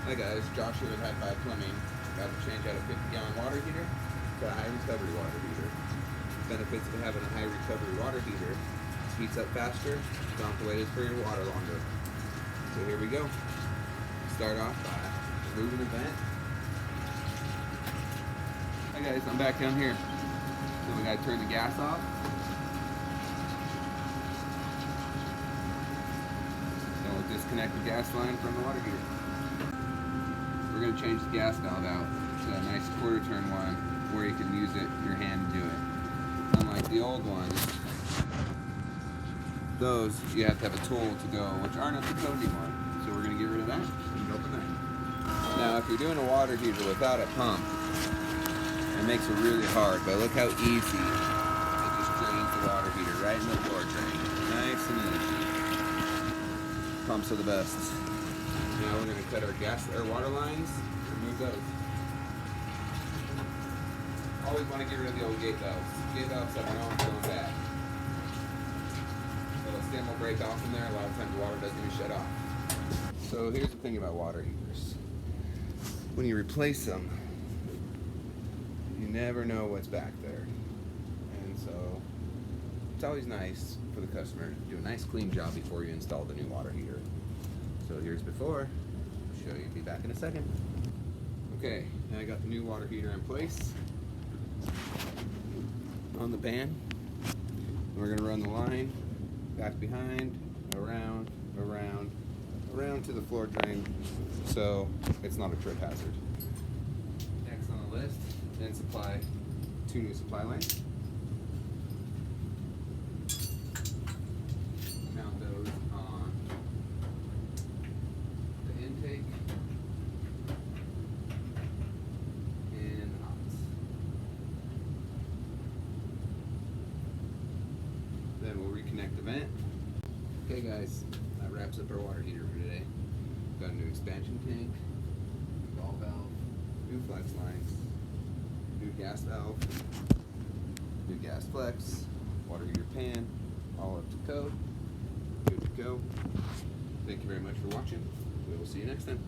Hi guys, Josh here with High Five Plumbing. Got to change out a 50-gallon water heater to a high recovery water heater. Benefits of having a high recovery water heater: heats up faster, don't have to wait for your water longer. So here we go. Start off by removing the vent. Hi guys, I'm back down here. So we gotta turn the gas off. Then we'll disconnect the gas line from the water heater. We're going to change the gas valve out to a nice quarter turn one where you can use your hand to do it. Unlike the old ones, those you have to have a tool to go, which aren't up to code anymore. So we're going to get rid of that and go from there. Now if you're doing a water heater without a pump, it makes it really hard, but look how easy it just drains the water heater right in the floor drain. Nice and easy. Pumps are the best. Now we're going to cut our water lines, remove those. Always want to get rid of the old gate valves. Gate valves have their own going back. So a stem will break off in there. A lot of times the water doesn't even shut off. So here's the thing about water heaters. When you replace them, you never know what's back there. And so it's always nice for the customer to do a nice clean job before you install the new water heater. So here's before. I'll show you. Be back in a second. Okay, now I got the new water heater in place on the pan. We're going to run the line back behind, around, around, around to the floor drain, so it's not a trip hazard. Next on the list, then supply 2 new supply lines. Mount those on the intake and outs. Then we'll reconnect the vent. Okay guys, that wraps up our water heater for today. Got a new expansion tank, new ball valve, new flex lines, new gas valve, new gas flex, water heater pan, all up to code. Good to go. Thank you very much for watching. We will see you next time.